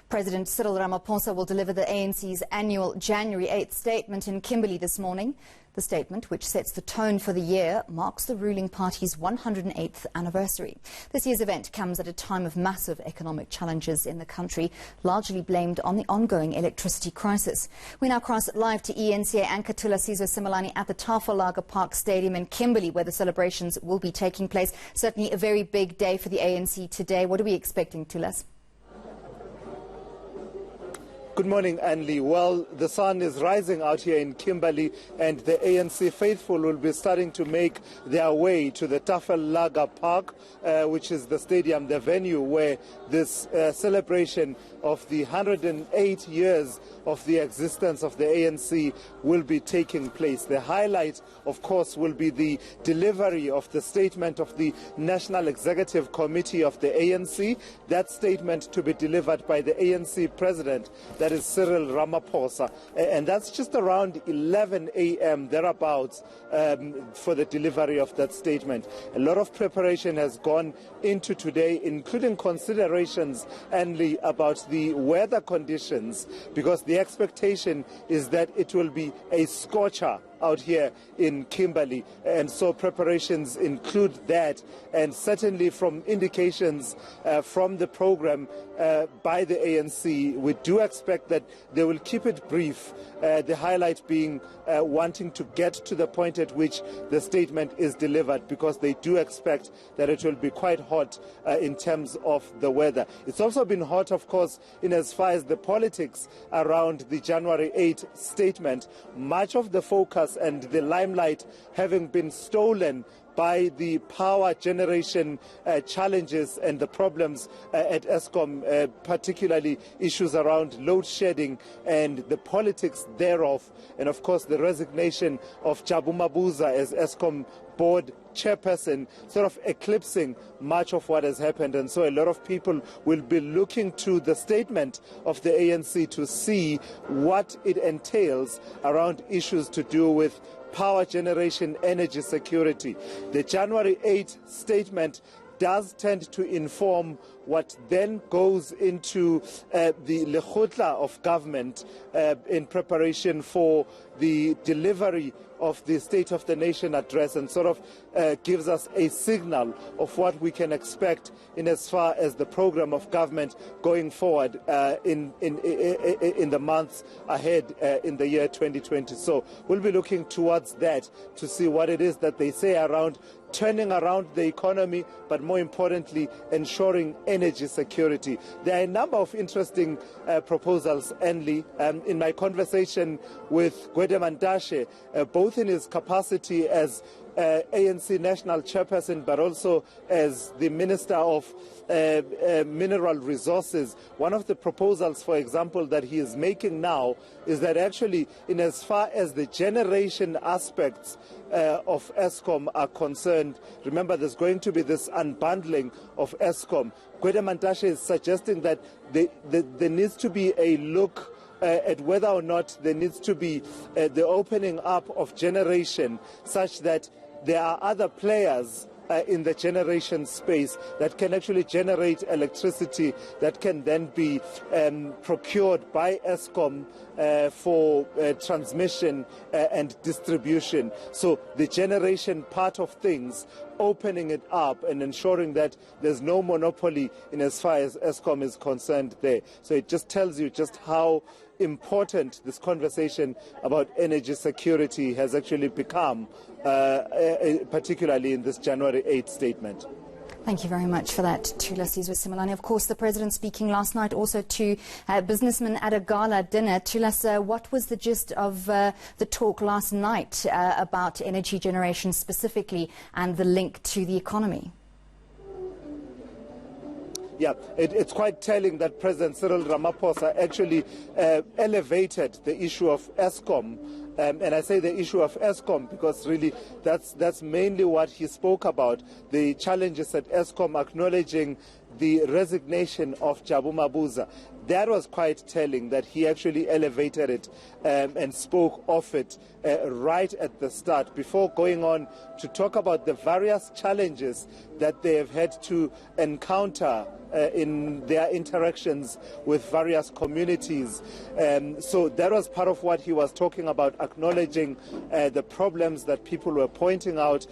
President Cyril Ramaphosa will deliver the ANC's annual January 8th statement in Kimberley this morning. The statement, which sets the tone for the year, marks the ruling party's 108th anniversary. This year's event comes at a time of massive economic challenges in the country, largely blamed on the ongoing electricity crisis. We now cross live to ANC anchor Sizwe Simelane at the Tafelaga Park Stadium in Kimberley, where the celebrations will be taking place. Certainly a very big day for the ANC today. What are we expecting, Tulas? Good morning, Anli. Well, the sun is rising out here in Kimberley, and the ANC faithful will be starting to make their way to the Tafelaga Park, which is the stadium, the venue where this celebration of the 108 years of the existence of the ANC will be taking place. The highlight, of course, will be the delivery of the statement of the National Executive Committee of the ANC. That statement to be delivered by the ANC president, that is Cyril Ramaphosa, and that's just around 11 a.m. thereabouts for the delivery of that statement. A lot of preparation has gone into today, including considerations, Anli, about the weather conditions, because the expectation is that it will be a scorcher out here in Kimberley, and so preparations include that, and certainly from indications from the program by the ANC, we do expect that they will keep it brief, the highlight being wanting to get to the point at which the statement is delivered, because they do expect that it will be quite hot in terms of the weather. It's also been hot, of course, in as far as the politics around the January 8 statement. Much of the focus and the limelight having been stolen by the power generation challenges and the problems at Eskom, particularly issues around load shedding and the politics thereof, and of course the resignation of Jabu Mabuza as Eskom board chairperson, sort of eclipsing much of what has happened. And so a lot of people will be looking to the statement of the ANC to see what it entails around issues to do with power generation, energy security. The January 8 statement does tend to inform what then goes into the Lekgotla of government in preparation for the delivery of the State of the Nation address, and sort of gives us a signal of what we can expect in as far as the program of government going forward in the months ahead in the year 2020. So we'll be looking towards that to see what it is that they say around turning around the economy, but more importantly, ensuring energy security. There are a number of interesting proposals, Anli. In my conversation with Gwede Mantashe, both in his capacity as ANC National Chairperson, but also as the Minister of Mineral Resources, one of the proposals, for example, that he is making now is that actually, in as far as the generation aspects of Eskom are concerned, remember there's going to be this unbundling of Eskom. Gwede Mantashe is suggesting that there needs to be a look at whether or not there needs to be the opening up of generation, such that there are other players in the generation space that can actually generate electricity that can then be procured by Eskom for transmission and distribution. So the generation part of things, opening it up and ensuring that there's no monopoly in as far as Eskom is concerned there. So it just tells you just how important this conversation about energy security has actually become, particularly in this January 8th statement. Thank you very much for that, Sizwe Simelane. Of course, the President speaking last night also to businessmen at a gala dinner. Tulas, what was the gist of the talk last night about energy generation specifically and the link to the economy? Yeah, it's quite telling that President Cyril Ramaphosa actually elevated the issue of Eskom. And I say the issue of Eskom because really that's mainly what he spoke about, the challenges at Eskom, acknowledging the resignation of Jabu Mabuza. That was quite telling that he actually elevated it and spoke of it right at the start, before going on to talk about the various challenges that they have had to encounter in their interactions with various communities. So that was part of what he was talking about, acknowledging the problems that people were pointing out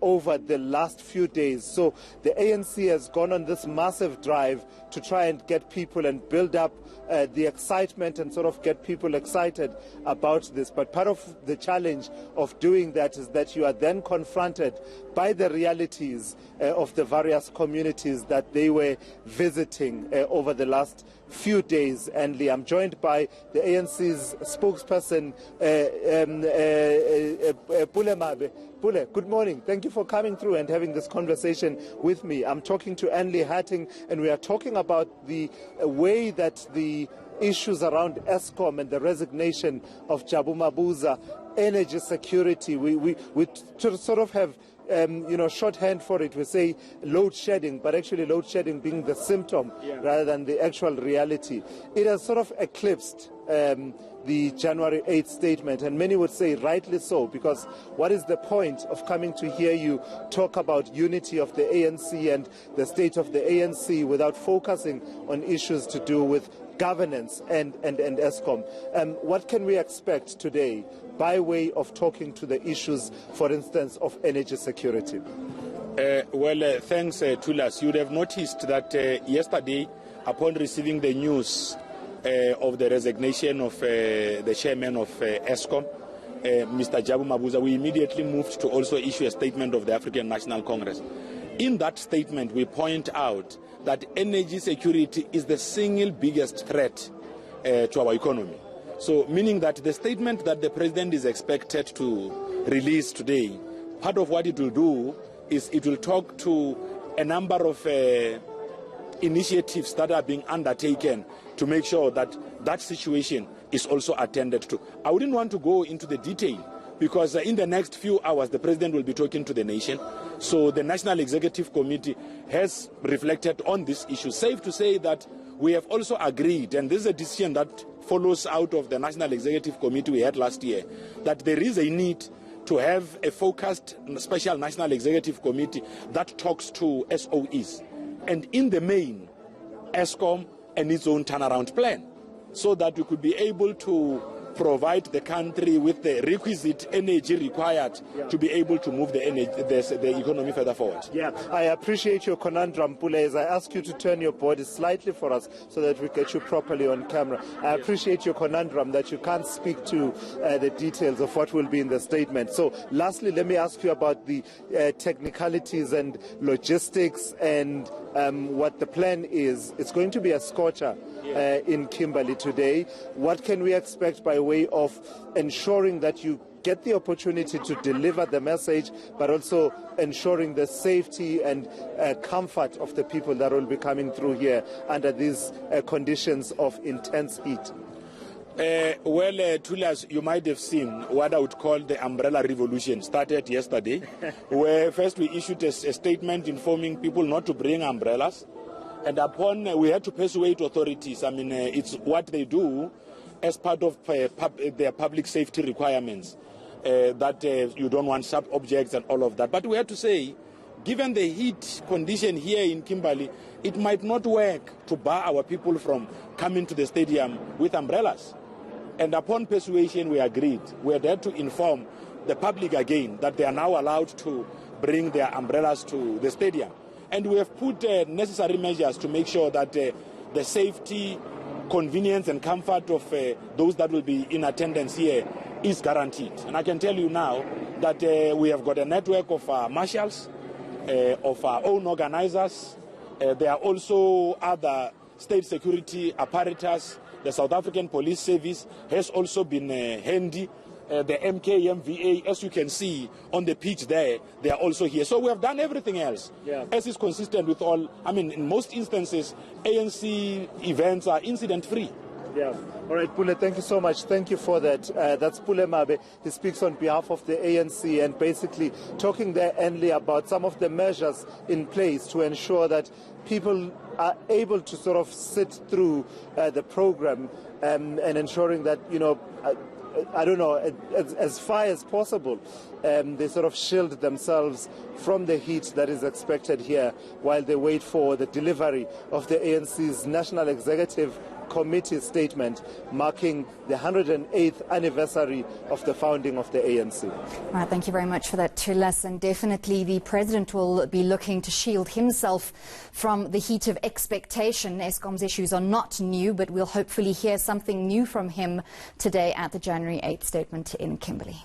over the last few days. So the ANC has gone on this massive drive to try and get people and build up the excitement and sort of get people excited about this. But part of the challenge of doing that is that you are then confronted by the realities of the various communities that they were visiting over the last few days. And I'm joined by the ANC's spokesperson, Pule Mabe. Pule, good morning. Thank you for coming through and having this conversation with me. I'm talking to Anli Hatting, and we are talking about the way that the issues around Eskom and the resignation of Jabu Mabuza, energy security, we sort of have shorthand for it. We say load shedding, but actually load shedding being the symptom rather than the actual reality. It has sort of eclipsed the January 8th statement, and many would say rightly so, because what is the point of coming to hear you talk about unity of the ANC and the state of the ANC without focusing on issues to do with governance and Eskom? What can we expect today by way of talking to the issues, for instance, of energy security? Thanks, Tulas. You would have noticed that yesterday, upon receiving the news of the resignation of the chairman of Eskom, Mr. Jabu Mabuza, we immediately moved to also issue a statement of the African National Congress. In that statement, we point out that energy security is the single biggest threat to our economy. So, meaning that the statement that the president is expected to release today, part of what it will do is it will talk to a number of initiatives that are being undertaken to make sure that that situation is also attended to. I wouldn't want to go into the detail because in the next few hours the president will be talking to the nation. So the National Executive Committee has reflected on this issue. Safe to say that we have also agreed, and this is a decision that follows out of the National Executive Committee we had last year, that there is a need to have a focused special National Executive Committee that talks to SOEs. And in the main, Eskom and its own turnaround plan, so that we could be able to provide the country with the requisite energy required to be able to move the economy further forward. Yeah, I appreciate your conundrum, Pule. As I ask you to turn your body slightly for us so that we get you properly on camera. I appreciate your conundrum that you can't speak to the details of what will be in the statement. So lastly, let me ask you about the technicalities and logistics and what the plan is. It's going to be a scorcher in Kimberley today. What can we expect by way of ensuring that you get the opportunity to deliver the message, but also ensuring the safety and comfort of the people that will be coming through here under these conditions of intense heat? Tulas, you might have seen what I would call the umbrella revolution started yesterday, where first we issued a statement informing people not to bring umbrellas, and upon we had to persuade authorities. I mean, it's what they do as part of their public safety requirements, that you don't want sharp objects and all of that. But we had to say, given the heat condition here in Kimberley, it might not work to bar our people from coming to the stadium with umbrellas. And upon persuasion, we agreed. We had to inform the public again that they are now allowed to bring their umbrellas to the stadium. And we have put necessary measures to make sure that the safety, convenience and comfort of those that will be in attendance here is guaranteed. And I can tell you now that we have got a network of marshals, of our own organizers. There are also other state security apparatus. The South African Police Service has also been handy. The MKMVA, as you can see on the pitch there, they are also here. So we have done everything else, as is consistent with all. I mean, in most instances, ANC events are incident-free. Yeah. All right, Pule, thank you so much. Thank you for that. That's Pule Mabe. He speaks on behalf of the ANC and basically talking there endly about some of the measures in place to ensure that people are able to sort of sit through the program and ensuring that, I don't know, as far as possible, they sort of shield themselves from the heat that is expected here while they wait for the delivery of the ANC's National Executive Committee statement marking the 108th anniversary of the founding of the ANC. All right, thank you very much for that, Tulas. And definitely the President will be looking to shield himself from the heat of expectation. Eskom's issues are not new, but we'll hopefully hear something new from him today at the January 8th statement in Kimberley.